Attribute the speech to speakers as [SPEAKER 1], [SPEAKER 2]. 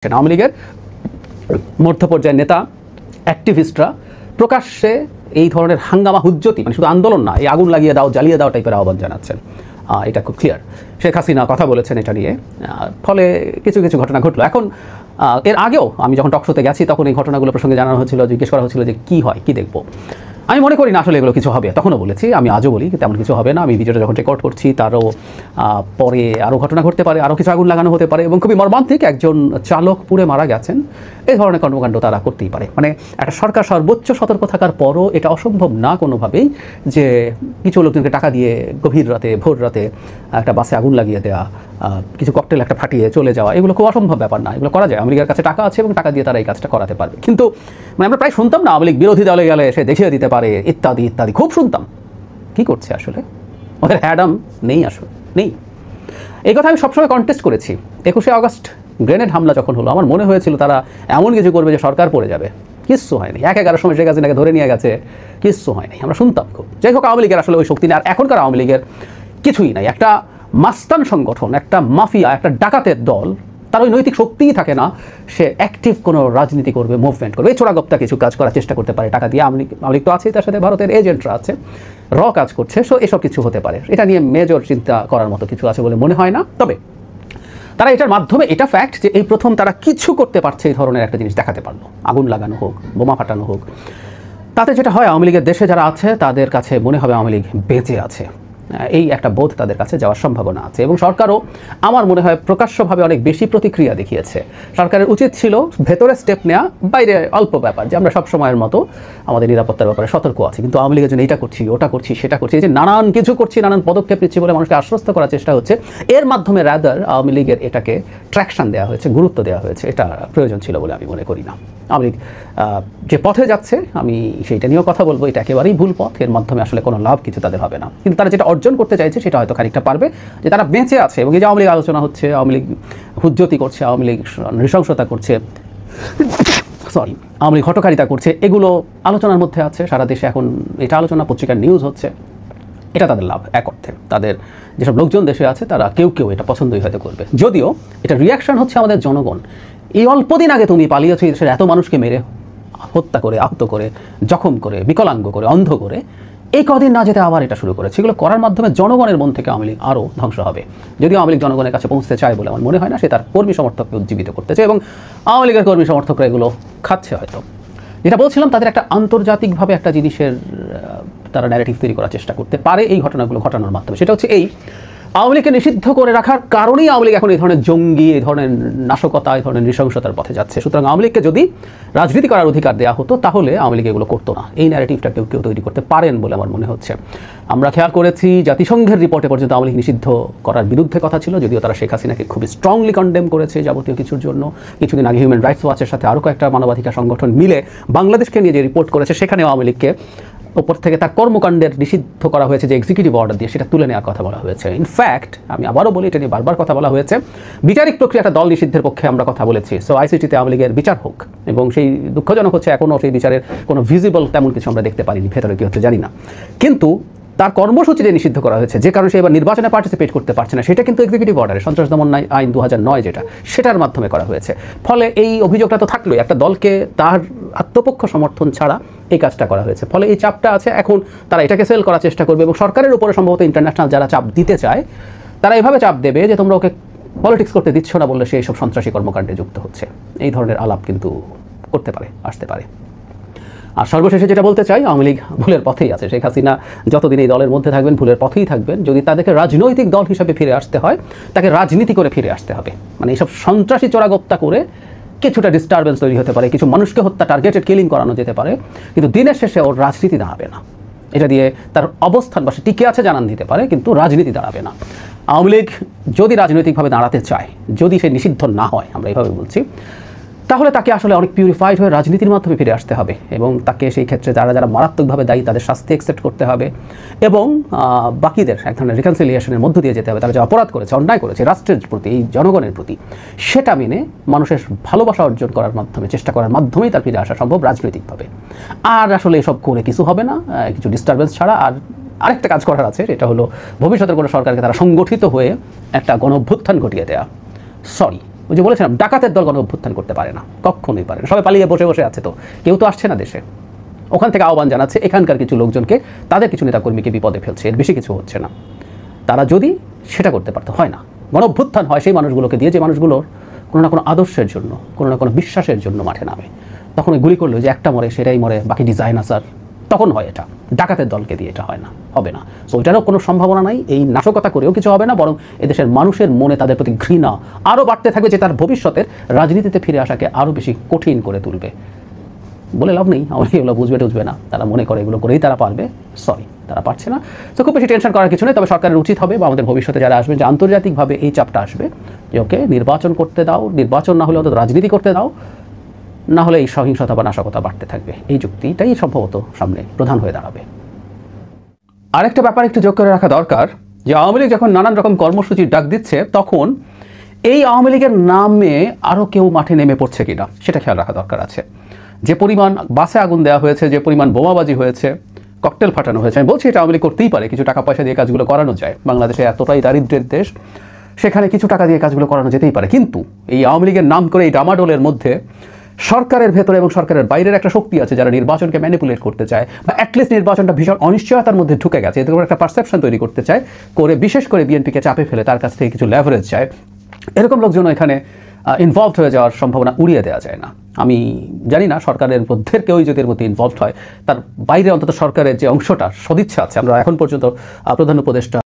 [SPEAKER 1] আওয়ামী লীগের মধ্যপর্যায়ের নেতা অ্যাক্টিভিস্টরা প্রকাশ্যে এই ধরনের হাঙ্গামা হুজ্জতি মানে শুধু আন্দোলন না, এই আগুন লাগিয়ে দাও জ্বালিয়ে দাও টাইপের আহ্বান জানাচ্ছেন। এটা খুব ক্লিয়ার। শেখ হাসিনা কথা বলেছেন এটা নিয়ে, ফলে কিছু কিছু ঘটনা ঘটলো। এখন এর আগেও আমি যখন টক শোতে গেছি তখন এই ঘটনাগুলো প্রসঙ্গে জানানো হচ্ছিল, জিজ্ঞেস করা হচ্ছিল যে কী হয়, কী দেখবো। আমি মনে করি না আসলে এগুলো কিছু হবে, তখনও বলেছি, আমি আজও বলি তেমন কিছু হবে না। আমি ভিডিওটা যখন রেকর্ড করছি তারও পরে আরও ঘটনা ঘটতে পারে, আরও কিছু আগুন লাগানো হতে পারে এবং খুবই মর্মান্তিক একজন চালক পুড়ে মারা গেছেন। এই ধরনের কর্মকাণ্ড তারা করতেই পারে। মানে একটা সরকার সর্বোচ্চ সতর্ক থাকার পরও এটা অসম্ভব না কোনোভাবেই যে কিছু লোকজনকে টাকা দিয়ে গভীর রাতে ভোর রাতে একটা বাসে আগুন লাগিয়ে দেওয়া, কিছু ককটেল একটা ফাটিয়ে চলে যাওয়া, এগুলো খুব অসম্ভব ব্যাপার না। এগুলো করা যায়, আওয়ামী লীগের কাছে টাকা আছে এবং টাকা দিয়ে তারা এই কাজটা করাতে পারবে। কিন্তু মানে আমরা প্রায় শুনতাম না আওয়ামী লীগ বিরোধী দলে গেলে সে দেখিয়ে দিতে পারে ইত্যাদি ইত্যাদি, খুব শুনতাম। কী করছে আসলে? ওদের হ্যাডাম নেই, আসলে নেই। এই কথা আমি সবসময় কন্টেস্ট করেছি। 21শে আগস্ট গ্রেনেড হামলা যখন হলো আমার মনে হয়েছিল তারা এমন কিছু করবে যে সরকার পড়ে যাবে। কিচ্ছু হয়নি। 11 সময় শেখ হাসিনাকে ধরে নিয়ে গেছে, কিচ্ছু হয়নি। আমরা শুনতাম খুব। যাই হোক, আওয়ামী লীগের আসলে ওই শক্তি নেই। আর এখনকার আওয়ামী লীগের কিছুই নাই। একটা মাস্তান সংগঠন, একটা মাফিয়া, একটা ডাকাতের দল, তার ওই নৈতিক শক্তিই থাকে না সে অ্যাক্টিভ কোনো রাজনীতি করবে, মুভমেন্ট করবে। এই ছোড়াগপ্তা কিছু কাজ করার চেষ্টা করতে পারে টাকা দিয়ে। আওয়ামী লীগ তো আছেই, তার সাথে ভারতের এজেন্টরা আছে, কাজ করছে। সো এসব কিছু হতে পারে। এটা নিয়ে মেজর চিন্তা করার মতো কিছু আছে বলে মনে হয় না। তবে তারা এটার মাধ্যমে এটা ফ্যাক্ট যে এই প্রথম তারা কিছু করতে পারছে, এই ধরনের একটা জিনিস দেখাতে পারলো। আগুন লাগানো হোক, বোমা ফাটানো হোক, তাতে যেটা হয় আওয়ামী লীগের দেশে যারা আছে তাদের কাছে মনে হবে আওয়ামী লীগ বেঁচে আছে, এই একটা বোধ তাদের কাছে যাওয়ার সম্ভাবনা আছে। এবং সরকারও আমার মনে হয় প্রকাশ্যভাবে অনেক বেশি প্রতিক্রিয়া দেখিয়েছে। সরকারের উচিত ছিল ভেতরে স্টেপ নেওয়া, বাইরে অল্প ব্যাপার যে আমরা সব সময়ের মতো আমাদের নিরাপত্তার ব্যাপারে সতর্ক আছি, কিন্তু আওয়ামী লীগের জন্য এটা করছি, ওটা করছি, সেটা করছি, এই যে নানান কিছু করছি, নানান পদক্ষেপ নিচ্ছি বলে মানুষকে আশ্বস্ত করার চেষ্টা হচ্ছে। এর মাধ্যমে রাদার আওয়ামী লীগের এটাকে ট্র্যাকশন দেওয়া হয়েছে, গুরুত্ব দেওয়া হয়েছে। এটা প্রয়োজন ছিল বলে আমি মনে করি না। আওয়ামী লীগ যে পথে যাচ্ছে আমি সেইটা নিয়েও কথা বলবো, এটা একেবারেই ভুল পথ। এর মাধ্যমে আসলে কোনো লাভ কিছু তাদের হবে না। কিন্তু তারা যেটা অর্জন করতে চাইছে সেটা হয়তো খানিকটা পারবে, যে তারা বেঁচে আছে। এবং এই যে আওয়ামী লীগ আলোচনা হচ্ছে, আওয়ামী লীগ হুজ্জতি করছে, আওয়ামী লীগ নৃশংসতা করছে, আওয়ামী লীগ হটকারিতা করছে, এগুলো আলোচনার মধ্যে আছে সারা দেশে। এখন এটা আলোচনা, পত্রিকার নিউজ হচ্ছে, এটা তাদের লাভ এক অর্থে। তাদের যেসব লোকজন দেশে আছে তারা কেউ কেউ এটা পছন্দই হয়তো করবে। যদিও এটা রিয়াকশন হচ্ছে আমাদের জনগণ। এই অল্প দিন আগে তুমি পালিয়েছো দেশের এত মানুষকে মেরে, হত্যা করে, আহত করে, জখম করে, বিকলাঙ্গ করে, অন্ধ করে, এই কদিন না যেতে আবার এটা শুরু করেছে। এগুলো করার মাধ্যমে জনগণের মন থেকে আওয়ামী লীগ আরও ধ্বংস হবে। যদিও আওয়ামী লীগ জনগণের কাছে পৌঁছতে চায় বলে আমার মনে হয় না। সে তার কর্মী সমর্থককে উজ্জীবিত করতে চায় এবং আওয়ামী লীগের কর্মী সমর্থকরা এগুলো খাচ্ছে হয়তো। যেটা বলছিলাম, তাদের একটা আন্তর্জাতিকভাবে একটা জিনিসের তারা ন্যারেটিভ তৈরি করার চেষ্টা করতে পারে এই ঘটনাগুলো ঘটানোর মাধ্যমে। সেটা হচ্ছে এই আওয়ামী লীগকে নিষিদ্ধ করে রাখার কারণেই আওয়ামী লীগ এখন এই ধরনের জঙ্গি, এই ধরনের নাশকতা, এই ধরনের নৃশংসতার পথে যাচ্ছে। সুতরাং আওয়ামী লীগকে যদি রাজনীতি করার অধিকার দেওয়া হতো তাহলে আওয়ামী লীগ এগুলো করতো না। এই ন্যারেটিভটা কেউ কেউ তৈরি করতে পারেন বলে আমার মনে হচ্ছে। আমরা খেয়াল করেছি জাতিসংঘের রিপোর্টে পর্যন্ত আওয়ামী লীগ নিষিদ্ধ করার বিরুদ্ধে কথা ছিল, যদিও তারা শেখ হাসিনাকে খুবই স্ট্রংলি কন্ডেম করেছে যাবতীয় কিছুর জন্য। কিছুদিন আগে হিউম্যান রাইটস ওয়াচের সাথে আরও কয়েকটা মানবাধিকার সংগঠন মিলে বাংলাদেশকে নিয়ে যে রিপোর্ট করেছে, সেখানেও আওয়ামী লীগকে ওপর থেকে তার কর্মকাণ্ডের নিষিদ্ধ করা হয়েছে, যে এক্সিকিউটিভ অর্ডার দিয়ে সেটা তুলে নেওয়ার কথা বলা হয়েছে। ইনফ্যাক্ট আমি আবারও বলি, এটা নিয়ে বারবার কথা বলা হয়েছে, বিচারিক প্রক্রিয়া একটা দল নিষিদ্ধের পক্ষে আমরা কথা বলেছি। সো আইসিটিতে আওয়ামী লীগের বিচার হোক। এবং সেই দুঃখজনক হচ্ছে এখনও সেই বিচারের কোনো ভিজিবল তেমন কিছু আমরা দেখতে পারিনি, ভেতরে কী হচ্ছে জানি না। কিন্তু তার কর্মসূচি যে নিষিদ্ধ করা হয়েছে, যে কারণে সে এবার নির্বাচনে পার্টিসিপেট করতে পারছে না, সেটা কিন্তু এক্সিকিউটিভ অর্ডারে সন্ত্রাস দমন আইন 2009 যেটা, সেটার মাধ্যমে করা হয়েছে। ফলে এই অভিযোগটা তো থাকলোই, একটা দলকে তার আত্মপক্ষ সমর্থন ছাড়া এই কাজটা করা হয়েছে। ফলে এই চাপটা আছে। এখন তারা এটাকে সেল করার চেষ্টা করবে এবং সরকারের উপরে সম্ভবত ইন্টারন্যাশনাল যারা চাপ দিতে চায় তারা এভাবে চাপ দেবে যে তোমরা ওকে পলিটিক্স করতে দিচ্ছ না বললে সে এইসব সন্ত্রাসী কর্মকাণ্ডে যুক্ত হচ্ছে। এই ধরনের আলাপ কিন্তু করতে পারে, আসতে পারে। আর সর্বশেষে যেটা বলতে চাই, আওয়ামী লীগ ভুলের পথেই আছে। শেখ হাসিনা যতদিন এই দলের মধ্যে থাকবেন ভুলের পথেই থাকবেন। যদি তাদেরকে রাজনৈতিক দল হিসাবে ফিরে আসতে হয়, তাকে রাজনীতি করে ফিরে আসতে হবে। মানে এইসব সন্ত্রাসী চোরাগোপ্তা করে কিছুটা ডিস্টারবেন্স তৈরি হতে পারে, কিছু মানুষকে হত্যা, টার্গেটেড কিলিং করানো যেতে পারে, কিন্তু দিনের শেষে ওর রাজনীতি দাঁড়াবে না। এটা দিয়ে তার অবস্থান বা সে টিকে আছে জানান দিতে পারে, কিন্তু রাজনীতি দাঁড়াবে না। আওয়ামী লীগ যদি রাজনৈতিকভাবে দাঁড়াতে চায়, যদি সে নিষিদ্ধ না হয়, আমরা এইভাবে বলছি, তাহলে তাকে আসলে অনেক পিউরিফাইড হয়ে রাজনীতির মাধ্যমে ফিরে আসতে হবে এবং তাকে সেই ক্ষেত্রে যারা যারা মারাত্মকভাবে দায়ী তাদের শাস্তি অ্যাকসেপ্ট করতে হবে এবং বাকিদের এক ধরনের রিকনসিলিয়েশনের মধ্য দিয়ে যেতে হবে। তারা যে অপরাধ করেছে, অন্যায় করেছে রাষ্ট্রের প্রতি, এই জনগণের প্রতি, সেটা মেনে মানুষের ভালোবাসা অর্জন করার মাধ্যমে, চেষ্টা করার মাধ্যমেই তার ফিরে আসা সম্ভব রাজনৈতিকভাবে। আর আসলে এসব করে কিছু হবে না, কিছু ডিস্টারবেন্স ছাড়া। আর আরেকটা কাজ করার আছে, সেটা হলো ভবিষ্যতের কোনো সরকারকে তারা সংগঠিত হয়ে একটা গণ অভ্যুত্থান ঘটিয়ে দেয়া। ওই যে বলেছিলাম ডাকাতের দল গণ অভ্যুত্থান করতে পারে না, কখনোই পারে না। সবাই পালিয়ে বসে বসে আছে, তো কেউ তো আসছে না দেশে। ওখান থেকে আহ্বান জানাচ্ছে এখানকার কিছু লোকজনকে, তাদের কিছু নেতাকর্মীকে বিপদে ফেলছে, এর বেশি কিছু হচ্ছে না। তারা যদি সেটা করতে পারতো, হয় না। গণ অভ্যুত্থান হয় সেই মানুষগুলোকে দিয়ে, যে মানুষগুলোর কোনো না কোনো আদর্শের জন্য, কোনো না কোনো বিশ্বাসের জন্য মাঠে নামে। তখন ওই গুলি করলো যে একটা মরে সেটাই মরে, বাকি ডিজাইন আসার, তখন হয় এটা। ডাকাতের দলকে দিয়ে এটা হয় না, হবে না। সো এটারও কোনো সম্ভাবনা নাই। এই নাশকতা করেও কিছু হবে না, বরং এদেশের মানুষের মনে তাদের প্রতি ঘৃণা আরও বাড়তে থাকবে, যে তার ভবিষ্যতের রাজনীতিতে ফিরে আসাকে আরও বেশি কঠিন করে তুলবে। বলে লাভ নেই, আমার এগুলো বুঝবে টুঝবে না, তারা মনে করে এগুলো করেই তারা পারবে। সরি, তারা পারছে না। তো খুব বেশি টেনশন করার কিছু নেই। তবে সরকারের উচিত হবে, বা আমাদের ভবিষ্যতে যারা আসবেন, যে আন্তর্জাতিকভাবে এই চাপটা আসবে যে ওকে নির্বাচন করতে দাও, নির্বাচন না হলে অন্তত রাজনীতি করতে দাও, না হলে এই সহিংসতা বা নাশকতা বাড়তে থাকবে। এই যুক্তিটাই সম্ভবত সামনে প্রধান হয়ে দাঁড়াবে। আরেকটা ব্যাপার একটু যোগ করে রাখা দরকার, যে আওয়ামী লীগ যখন নানান রকম কর্মসূচির ডাক দিচ্ছে, তখন এই আওয়ামী লীগের নামে আরও কেউ মাঠে নেমে পড়ছে কিনা সেটা খেয়াল রাখা দরকার আছে। যে পরিমাণ বাসে আগুন দেওয়া হয়েছে, যে পরিমাণ বোমাবাজি হয়েছে, ককটেল ফাটানো হয়েছে, আমি বলছি এটা আওয়ামী লীগ করতেই পারে, কিছু টাকা পয়সা দিয়ে কাজগুলো করানো যায়। বাংলাদেশে এতটাই দারিদ্র্যের দেশ, সেখানে কিছু টাকা দিয়ে কাজগুলো করানো যেতেই পারে। কিন্তু এই আওয়ামী লীগের নাম করে এই ডামাডোলের মধ্যে সরকারের ভেতরে এবং সরকারের বাইরের একটা শক্তি আছে, যারা নির্বাচনকে ম্যানিপুলেট করতে চায়, বা অ্যাটলিস্ট নির্বাচনটা ভীষণ অনিশ্চয়তার মধ্যে ঢুকে গেছে, এতে করে একটা পারসেপশন তৈরি করতে চায়, করে বিশেষ করে বিএনপিকে চাপে ফেলে তার কাছ থেকে কিছু লেভারেজ চায়। এরকম লোকজন এখানে ইনভলভ হয়ে যাওয়ার সম্ভাবনা উড়িয়ে দেওয়া যায় না। আমি জানি না সরকারের মধ্যে কেউই যদি এর মধ্যে ইনভলভ হয়, তার বাইরে অন্তত সরকারের যে অংশটা সদিচ্ছা আছে, আমরা এখন পর্যন্ত প্রধান উপদেষ্টা